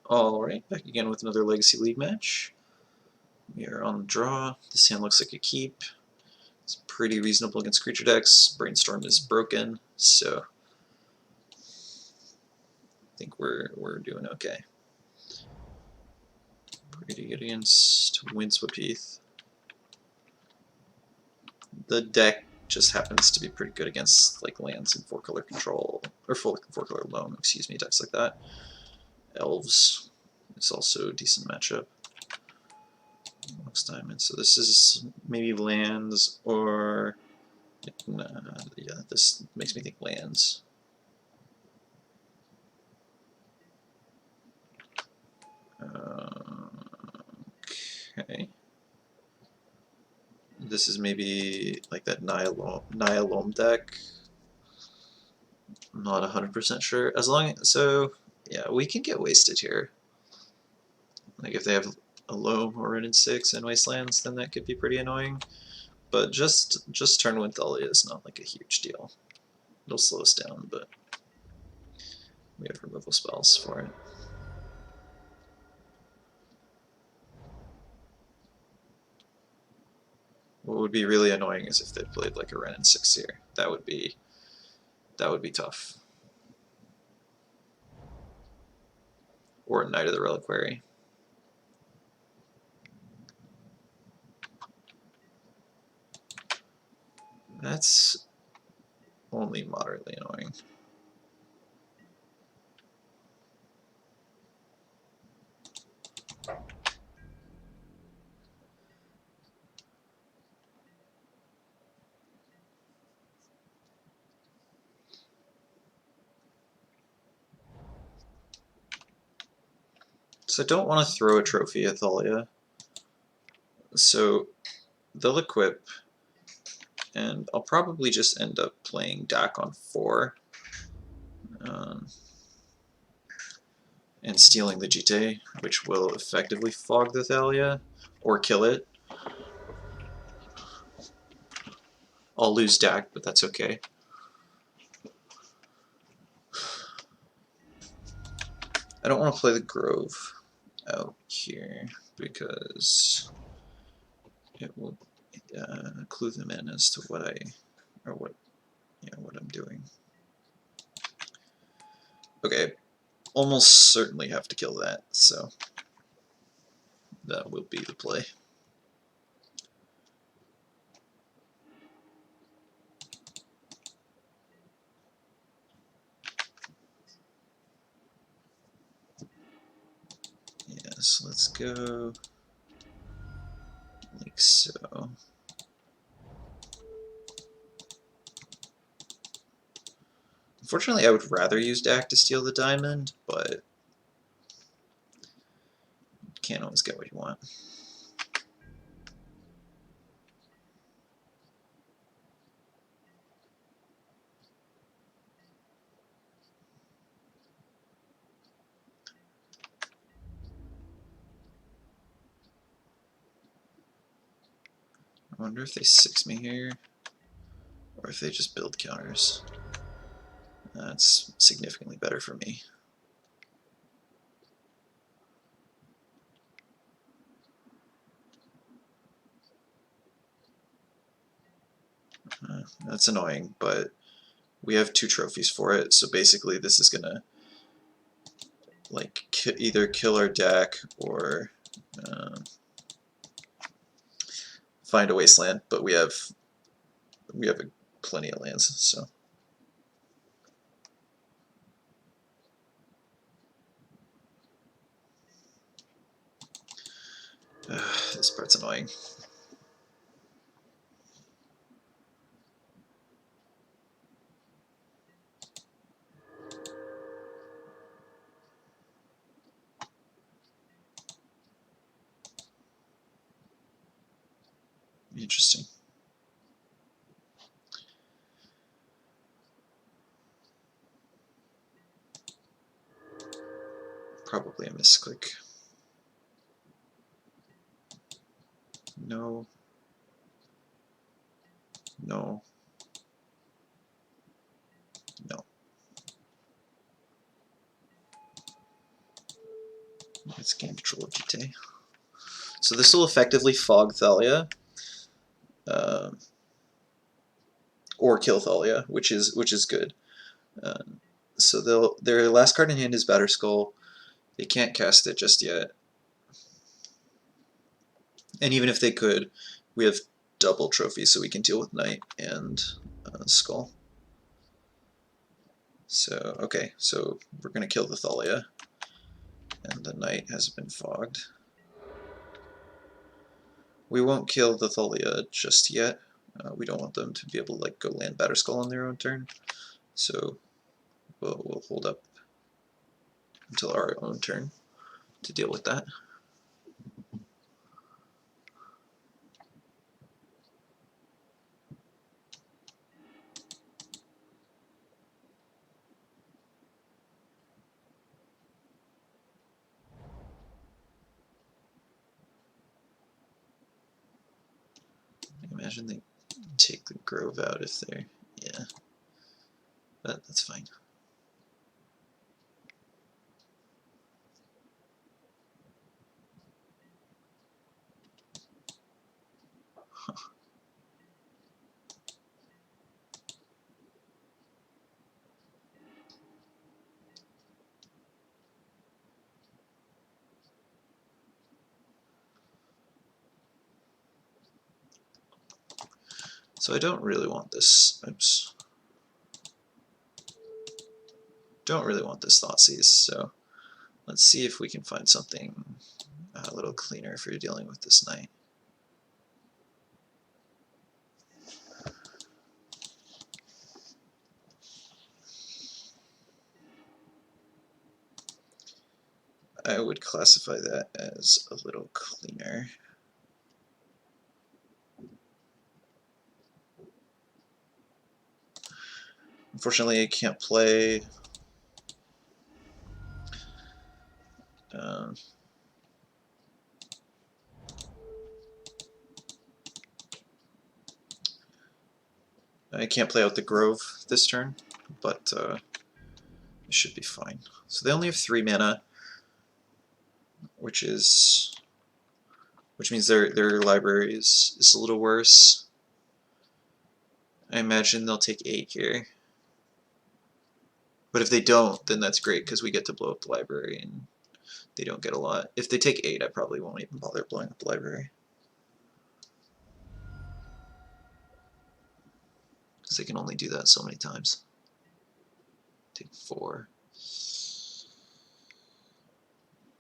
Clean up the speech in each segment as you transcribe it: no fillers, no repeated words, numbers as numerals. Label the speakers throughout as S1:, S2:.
S1: Alright, back again with another Legacy League match. We are on the draw. This hand looks like a keep. It's pretty reasonable against creature decks. Brainstorm is broken, so I think we're doing okay. Pretty good against Windsweep. The deck just happens to be pretty good against like lands and 4-color control, or 4-color loam, excuse me, decks like that. Elves is also a decent matchup. Next time, so this is maybe lands or yeah, this makes me think lands. Okay. This is maybe like that Nihilome deck. I'm not 100% sure. As long so yeah, we can get wasted here. Like if they have a Loam or an N6 and Wastelands, then that could be pretty annoying. But just turn with Thalia is not like a huge deal. It'll slow us down, but we have removal spells for it. What would be really annoying is if they played like a Ren and 6 here. That would be tough. Or Knight of the Reliquary. That's only moderately annoying. So I don't want to throw a trophy at Thalia. So they'll equip, and I'll probably just end up playing Dak on 4. And stealing the Jite, which will effectively fog the Thalia, or kill it. I'll lose Dak, but that's okay. I don't want to play the Grove out here, because it will clue them in as to what I'm doing. Okay, almost certainly have to kill that, so that will be the play. Yes, let's go like so. Unfortunately, I would rather use Dak to steal the diamond, but can't always get what you want. I wonder if they 6 me here, or if they just build counters. That's significantly better for me. That's annoying, but we have 2 trophies for it, so basically this is gonna like either kill our deck or find a wasteland, but we have plenty of lands, so. This part's annoying. Interesting. Probably a misclick. No. No. No. Let's gain control of Jite. So this will effectively fog Thalia, or kill Thalia, which is good. So their last card in hand is Batterskull. They can't cast it just yet. And even if they could, we have double trophies, so we can deal with Knight and Skull. So, okay, so we're going to kill the Thalia, and the Knight has been fogged. We won't kill the Thalia just yet. We don't want them to be able to like go land Batterskull on their own turn, so we'll hold up until our own turn to deal with that. I imagine they take the Grove out if they're, yeah, but that's fine. So I don't really want this. Oops. Don't really want this Thoughtseize, so let's see if we can find something a little cleaner if you're dealing with this Knight. I would classify that as a little cleaner. Unfortunately, I can't play out the Grove this turn, but it should be fine. So they only have 3 mana, which means their library is a little worse. I imagine they'll take 8 here. But if they don't, then that's great because we get to blow up the library and they don't get a lot. If they take 8, I probably won't even bother blowing up the library. Because they can only do that so many times. Take 4.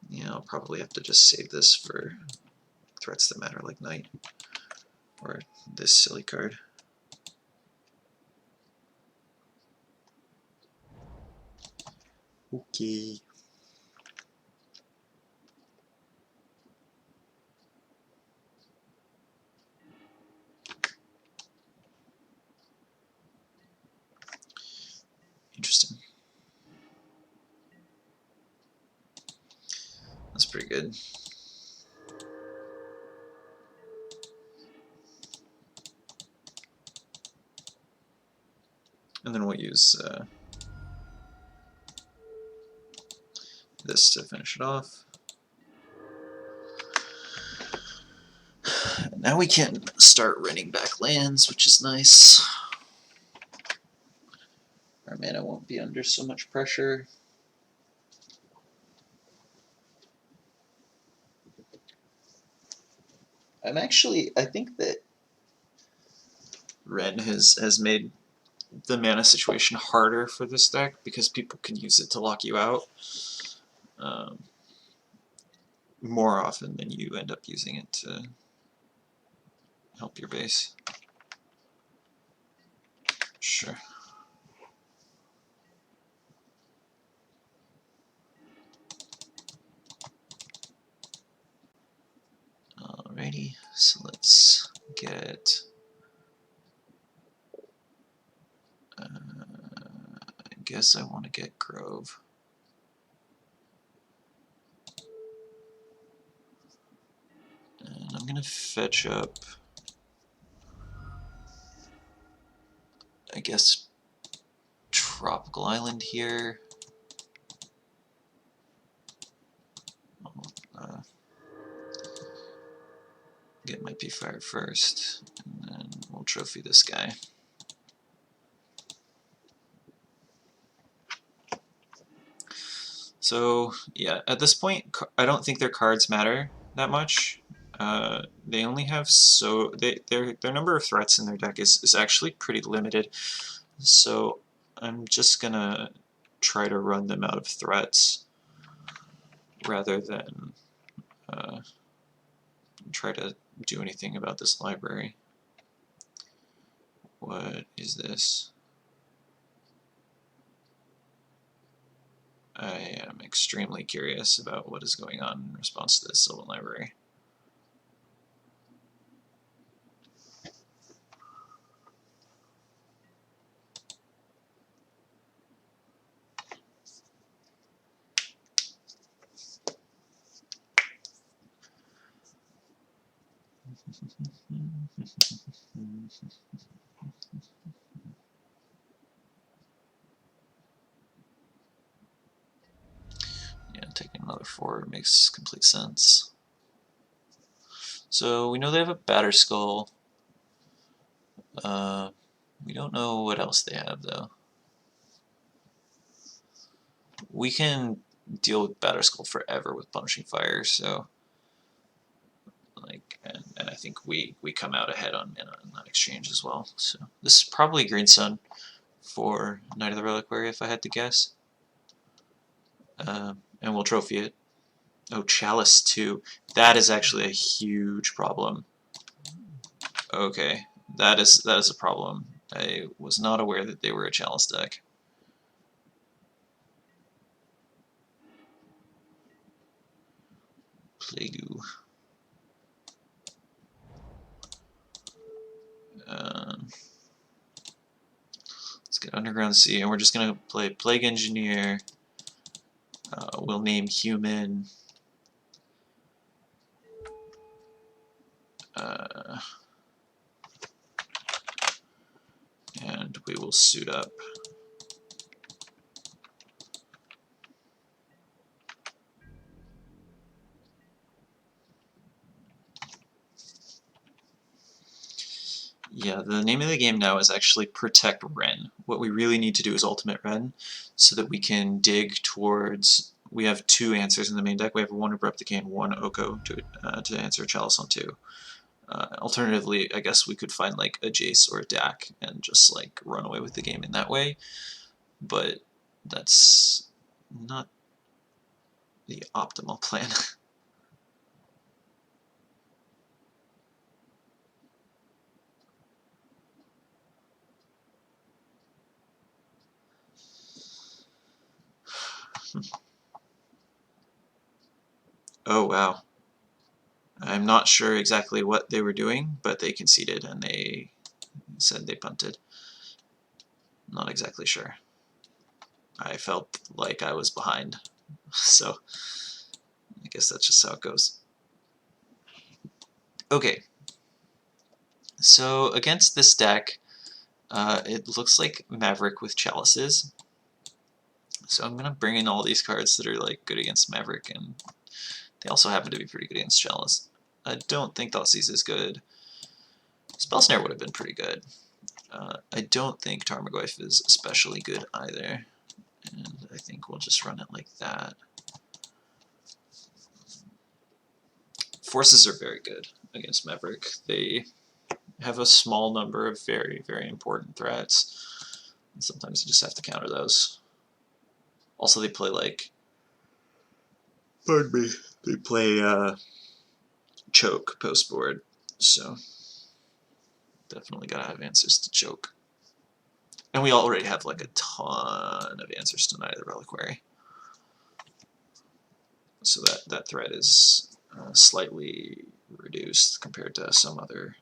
S1: Yeah, I'll probably have to just save this for threats that matter like Knight. Or this silly card. Okay. Interesting. That's pretty good. And then we'll use this to finish it off. Now we can start running back lands, which is nice. Our mana won't be under so much pressure. I think that Ren has made the mana situation harder for this deck because people can use it to lock you out more often than you end up using it to help your base. Sure. Alrighty, so let's get I guess I want to get Grove. And I'm going to fetch up, I guess, Tropical Island here. Get my P-Fire first, and then we'll trophy this guy. So yeah, at this point, I don't think their cards matter that much. They only have their number of threats in their deck is actually pretty limited. So I'm just gonna try to run them out of threats rather than try to do anything about this library. What is this? I am extremely curious about what is going on in response to this Sylvan library. Yeah, taking another 4 makes complete sense. So we know they have a Batterskull. We don't know what else they have though. We can deal with Batterskull forever with Punishing Fire, so like, and I think we come out ahead on that exchange as well. So this is probably Green Sun for Knight of the Reliquary if I had to guess. And we'll trophy it. Oh, Chalice too. That is actually a huge problem. Okay, that is a problem. I was not aware that they were a Chalice deck. Plague. Let's get Underground Sea, and we're just gonna play Plague Engineer. We'll name Human. And we will suit up. Yeah, the name of the game now is actually Protect Ren. What we really need to do is Ultimate Ren, so that we can dig towards... We have 2 answers in the main deck. We have 1 Abrupt Decay and 1 Oko to answer Chalice on 2. Alternatively, I guess we could find like a Jace or a Dak and just like run away with the game in that way, but that's not the optimal plan. Oh wow. I'm not sure exactly what they were doing, but they conceded and they said they punted. Not exactly sure. I felt like I was behind, so I guess that's just how it goes. Okay, so against this deck, it looks like Maverick with Chalices. So I'm gonna bring in all these cards that are like good against Maverick, and they also happen to be pretty good against Chalice. I don't think Thoughtseize is good. Spell Snare would have been pretty good. I don't think Tarmogoyf is especially good either, and I think we'll just run it like that. Forces are very good against Maverick. They have a small number of very, very important threats, and sometimes you just have to counter those. Also, they play like... Pardon me. They play Choke post board, so definitely gotta have answers to Choke. And we already have like a ton of answers to Knight of the Reliquary. So that threat is slightly reduced compared to some other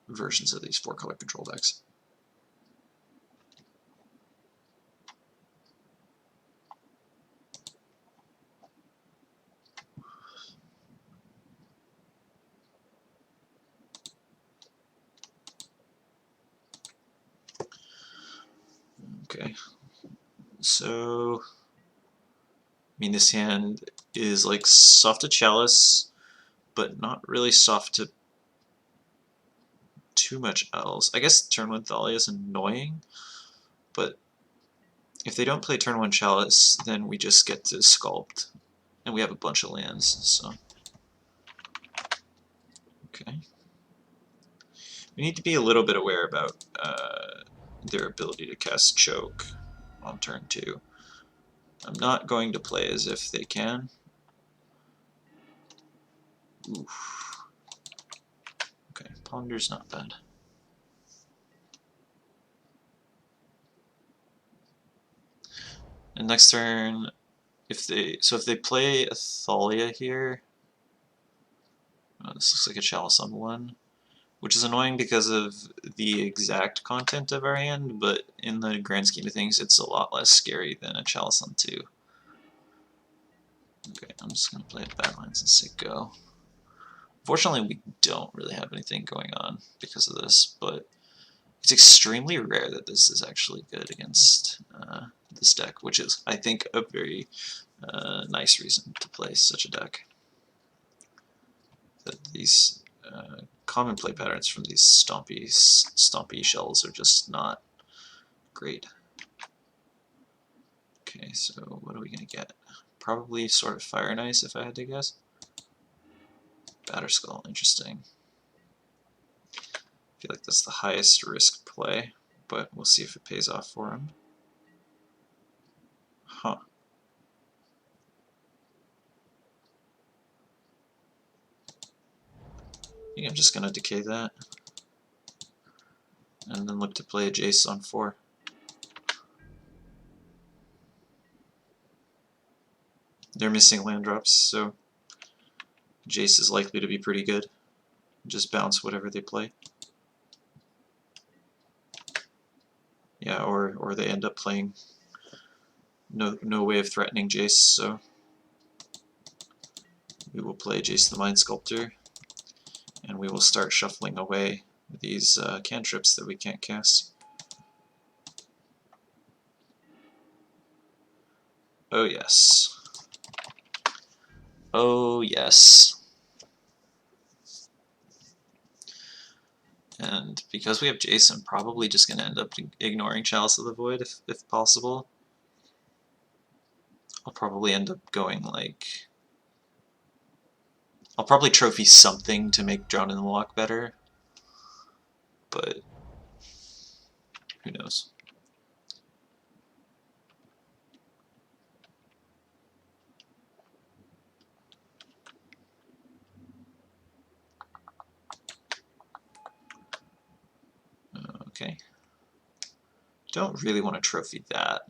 S1: versions of these 4-color control decks. Okay, so I mean this hand is like soft to Chalice, but not really soft to too much else. I guess turn 1 Thalia is annoying, but if they don't play turn 1 Chalice, then we just get to sculpt, and we have a bunch of lands, so. Okay. We need to be a little bit aware about their ability to cast Choke on turn 2. I'm not going to play as if they can. Oof. Okay, Ponder's not bad. And next turn, if they play a Thalia here, this looks like a Chalice on 1, which is annoying because of the exact content of our hand, but in the grand scheme of things, it's a lot less scary than a Chalice on 2. Okay, I'm just going to play Badlands and say go. Fortunately, we don't really have anything going on because of this, but it's extremely rare that this is actually good against this deck, which is, I think, a very nice reason to play such a deck. That these common play patterns from these stompy shells are just not great. Okay, so what are we going to get? Probably sort of Fire and Ice, if I had to guess. Batterskull, interesting. I feel like that's the highest risk play, but we'll see if it pays off for him. Huh. I think I'm just going to decay that. And then look to play a Jace on 4. They're missing land drops, so Jace is likely to be pretty good. Just bounce whatever they play. Yeah, or they end up playing no way of threatening Jace, so we will play Jace the Mind Sculptor, and we will start shuffling away these cantrips that we can't cast. Oh yes. Oh yes. And because we have Jace, I'm probably just going to end up ignoring Chalice of the Void if possible. I'll probably end up going like... I'll probably trophy something to make Drown in the Loch better, but who knows. Okay. Don't really want to trophy that,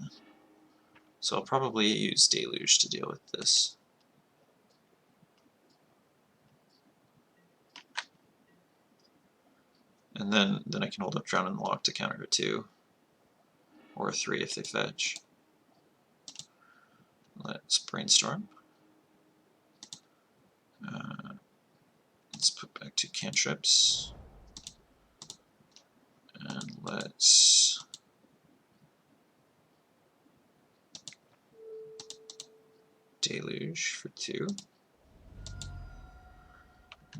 S1: so I'll probably use Deluge to deal with this. And then I can hold up Drown in the Loch to counter a 2, or a 3 if they fetch. Let's brainstorm. Let's put back 2 cantrips. And let's Deluge for 2.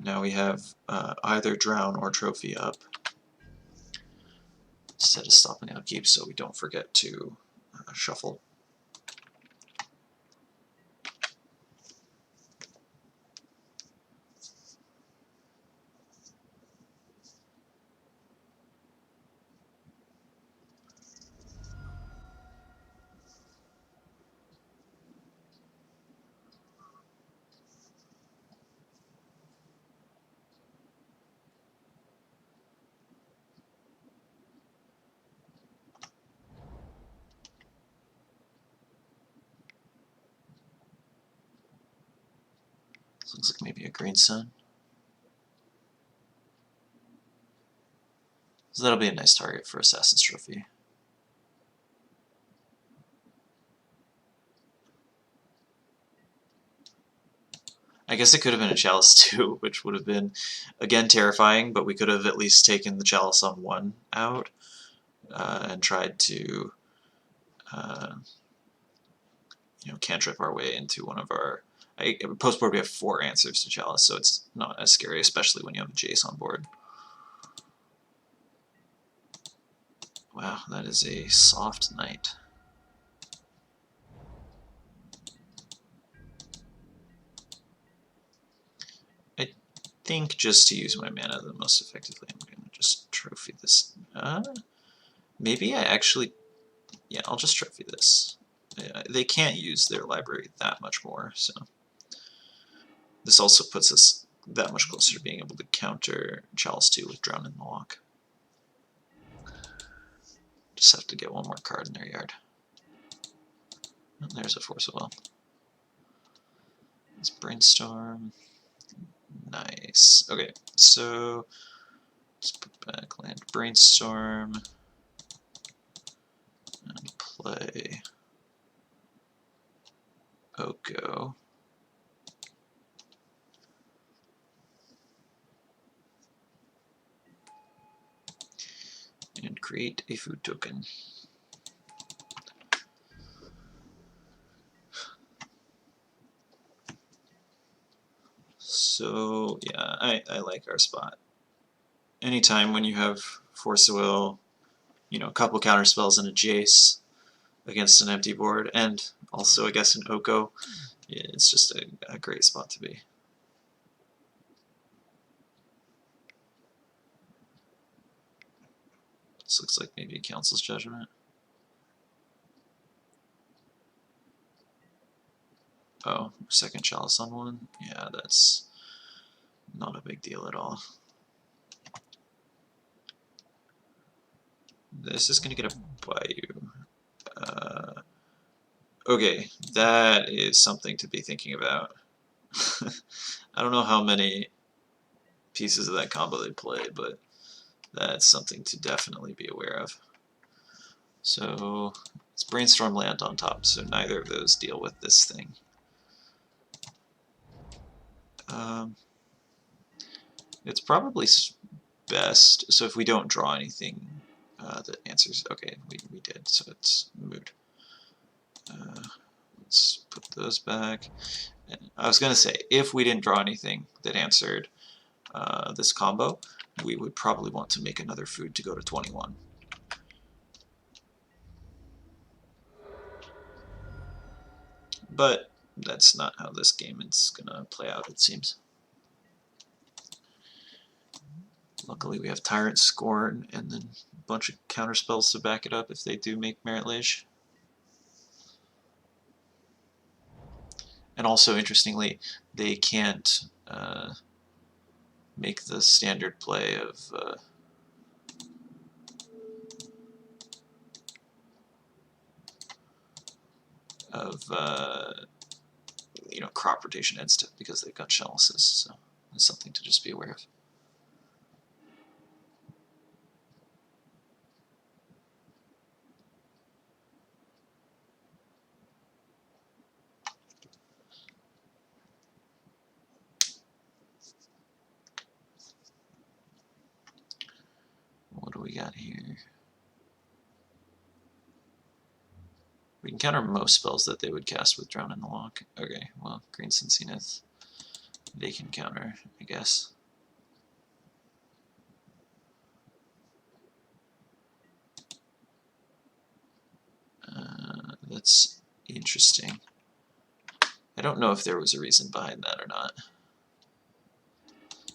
S1: Now we have either Drown or Trophy up, instead of stopping Outkeep, so we don't forget to shuffle. This looks like maybe a Green Sun. So that'll be a nice target for Assassin's Trophy. I guess it could have been a Chalice too, which would have been, again, terrifying, but we could have at least taken the Chalice on 1 out and tried to cantrip our way into one of our Post board we have 4 answers to Chalice, so it's not as scary, especially when you have a Jace on board. Wow, that is a soft night. I think just to use my mana the most effectively, I'm going to just trophy this. Maybe I actually... Yeah, I'll just trophy this. They can't use their library that much more, so... This also puts us that much closer to being able to counter Chalice 2 with Drown in the Loch. Just have to get one more card in their yard. And there's a Force of Will. Let's Brainstorm. Nice. Okay, so let's put back land Brainstorm and play Oko. And create a food token. So yeah, I like our spot. Anytime when you have Force of Will, you know, a couple counter spells and a Jace against an empty board, and also I guess an Oko, it's just a great spot to be. This looks like maybe a Council's Judgment. Oh, second Chalice on one? Yeah, that's not a big deal at all. This is going to get a Bayou. Okay, that is something to be thinking about. I don't know how many pieces of that combo they play, but that's something to definitely be aware of. So it's Brainstorm land on top, so neither of those deal with this thing. It's probably best, so if we don't draw anything that answers, okay, we did, so it's moot. Let's put those back. And I was going to say, if we didn't draw anything that answered this combo, we would probably want to make another food to go to 21. But that's not how this game is going to play out, it seems. Luckily we have Tyrant, Scorn, and then a bunch of counter spells to back it up if they do make Merit Liege. And also, interestingly, they can't make the standard play of you know, crop rotation instant because they've got chalices, so it's something to just be aware of. What do we got here? We can counter most spells that they would cast with Drown in the Loch. Okay, well, Green Cincinnath, they can counter, I guess. That's interesting. I don't know if there was a reason behind that or not.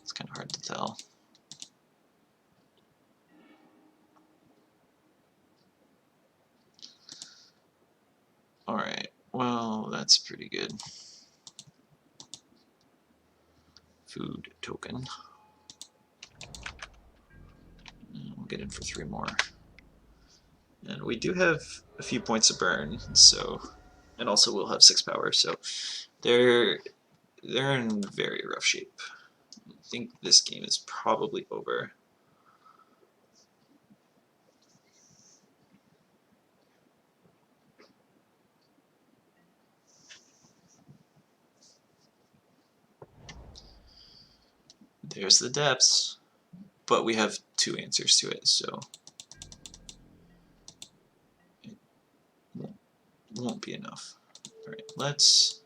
S1: It's kind of hard to tell. Alright, well, that's pretty good. Food token. And we'll get in for 3 more. And we do have a few points of burn, so, and also we'll have 6 power, so they're in very rough shape. I think this game is probably over. There's the depths, but we have 2 answers to it, so it won't be enough. Alright, let's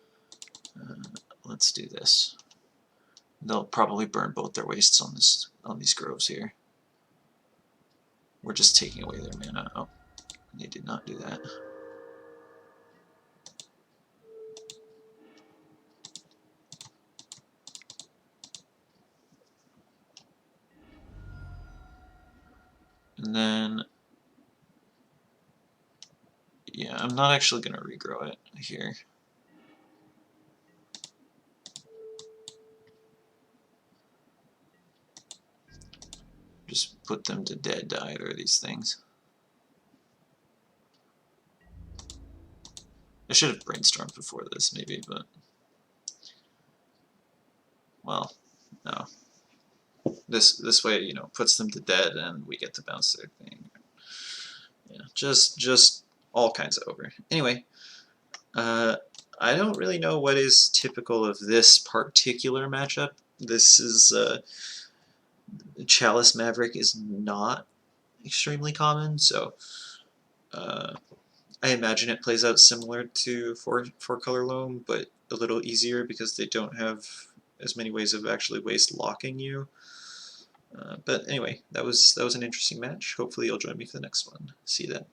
S1: let's do this. They'll probably burn both their wastes on these groves here. We're just taking away their mana. Oh, they did not do that. And then, yeah, I'm not actually going to regrow it here. Just put them to dead to either of these things. I should have brainstormed before this, maybe, but... Well, no. This way, you know, puts them to dead and we get to bounce their thing. Yeah, just all kinds of over. Anyway, I don't really know what is typical of this particular matchup. This is Chalice Maverick is not extremely common, so I imagine it plays out similar to four color loam, but a little easier because they don't have as many ways of actually waste locking you. But anyway, that was an interesting match. Hopefully you'll join me for the next one. See you then.